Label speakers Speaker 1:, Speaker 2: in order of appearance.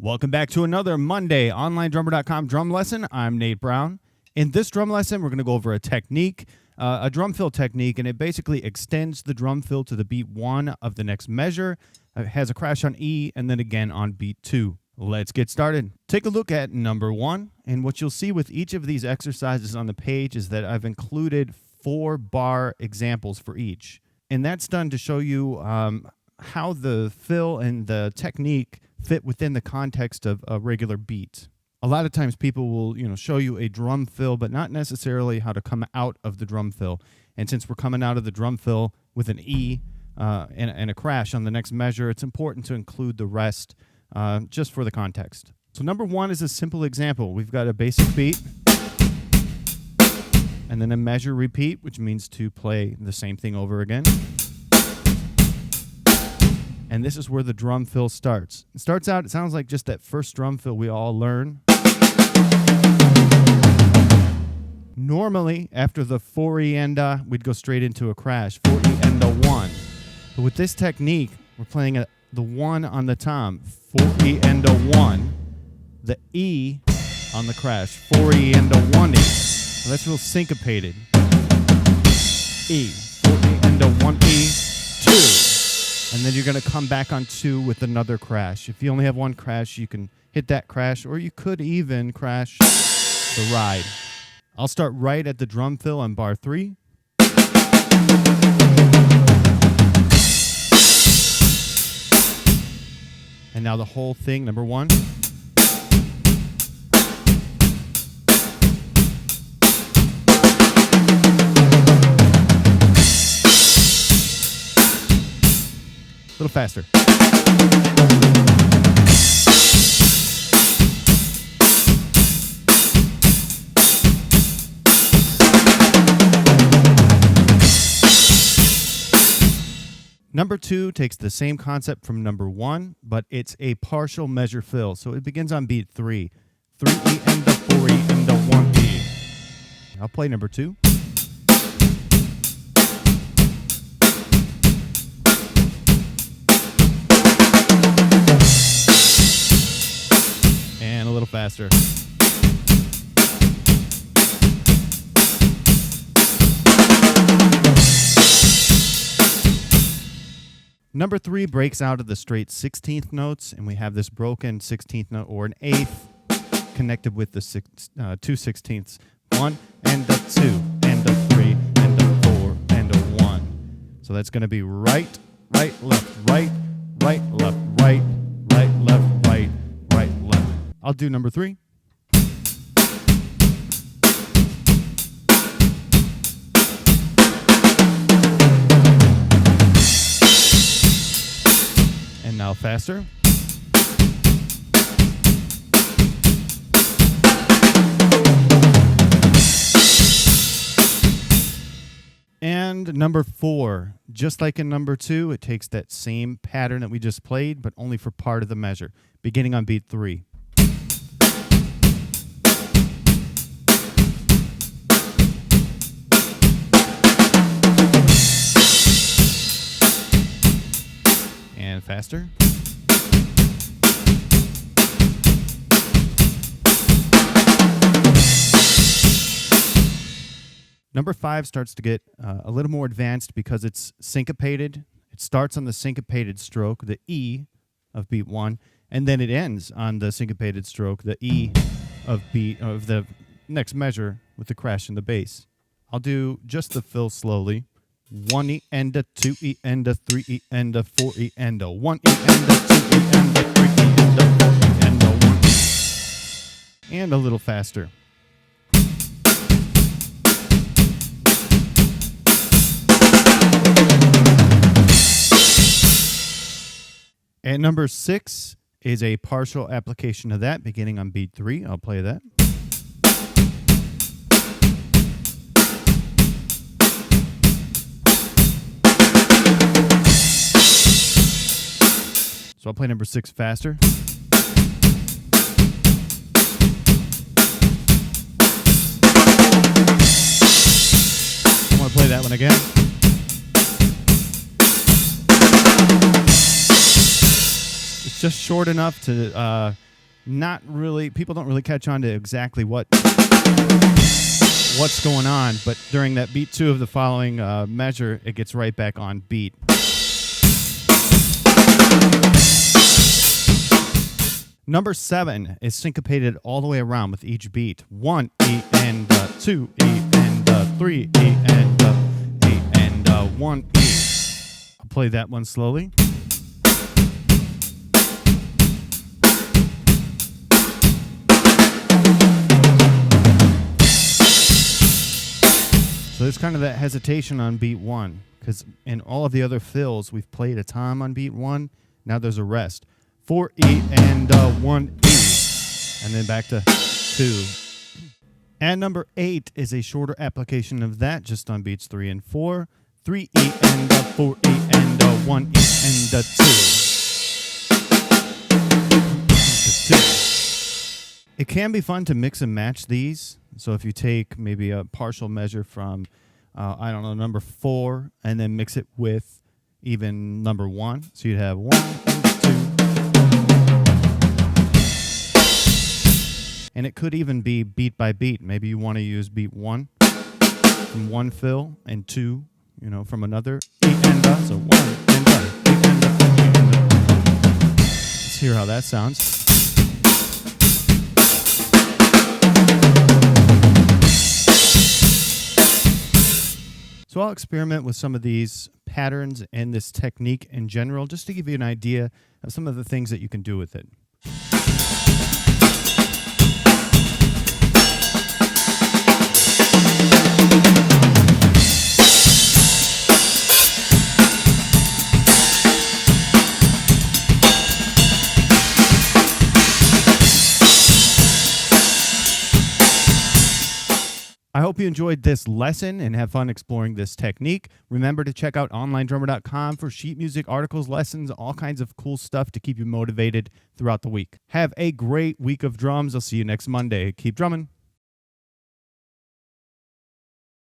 Speaker 1: Welcome back to another Monday OnlineDrummer.com drum lesson. I'm Nate Brown. In this drum lesson, we're going to go over a technique, a drum fill technique, and it basically extends the drum fill to the beat 1 of the next measure. It has a crash on E and then again on beat 2. Let's get started. Take a look at number 1, and what you'll see with each of these exercises on the page is that I've included 4 bar examples for each. And that's done to show you how the fill and the technique fit within the context of a regular beat. A lot of times people will, show you a drum fill, but not necessarily how to come out of the drum fill. And since we're coming out of the drum fill with an E and a crash on the next measure, it's important to include the rest just for the context. So number 1 is a simple example. We've got a basic beat and then a measure repeat, which means to play the same thing over again. And this is where the drum fill starts. It starts out, it sounds like just that first drum fill we all learn. Normally, after the 4E enda, we'd go straight into a crash, 4E enda 1. But with this technique, we're playing the 1 on the tom, 4E enda 1, the E on the crash, 4E enda 1E. So that's real syncopated. E, 4E enda 1E, 2. And then you're going to come back on 2 with another crash. If you only have one crash, you can hit that crash, or you could even crash the ride. I'll start right at the drum fill on bar 3. And now the whole thing, number 1. A little faster. Number 2 takes the same concept from number 1, but it's a partial measure fill. So it begins on beat 3. 3E enda 4E enda 1E. I'll play number 2. And a little faster. Number 3 breaks out of the straight 16th notes, and we have this broken 16th note or an 8th connected with the 2 16ths. 1 and a 2 and a 3 and a 4 and a 1. So that's going to be right, right, left, right, right, left, right, right, left, right, right, left. I'll do number 3. And now faster. And number 4, just like in number 2, it takes that same pattern that we just played, but only for part of the measure, beginning on beat 3. And faster. Number 5 starts to get a little more advanced because it's syncopated. It starts on the syncopated stroke, the E of beat 1, and then it ends on the syncopated stroke, the E of the next measure with the crash in the bass. I'll do just the fill slowly. 1E enda, 2E enda, 3E enda, 4E enda, 1E enda, 2E enda, 3E enda, 4E enda, 1E. And a little faster. And number 6 is a partial application of that, beginning on beat 3. I'll play that. So I'll play number 6 faster. I want to play that one again. It's just short enough to not really, people don't really catch on to exactly what's going on, but during that beat 2 of the following measure, it gets right back on beat. Number 7 is syncopated all the way around with each beat. 1 E and 2 E and 3 E and 8 and 1 E. I'll play that one slowly. So there's kind of that hesitation on beat 1, because in all of the other fills, we've played a time on beat 1. Now there's a rest. 4 E and 1 E, and then back to 2. And number 8 is a shorter application of that, just on beats 3 and 4. 3 E and 4 E and 1 E and 2. 2. It can be fun to mix and match these. So if you take maybe a partial measure from, I don't know, number 4, and then mix it with even number 1. So you'd have 1 and 2. And it could even be beat by beat. Maybe you want to use beat 1 from one fill and 2, from another. E and so 1 and E and Let's hear how that sounds. So I'll experiment with some of these patterns and this technique in general, just to give you an idea of some of the things that you can do with it. I hope you enjoyed this lesson and have fun exploring this technique. Remember to check out onlinedrummer.com for sheet music, articles, lessons, all kinds of cool stuff to keep you motivated throughout the week. Have a great week of drums. I'll see you next Monday. Keep drumming.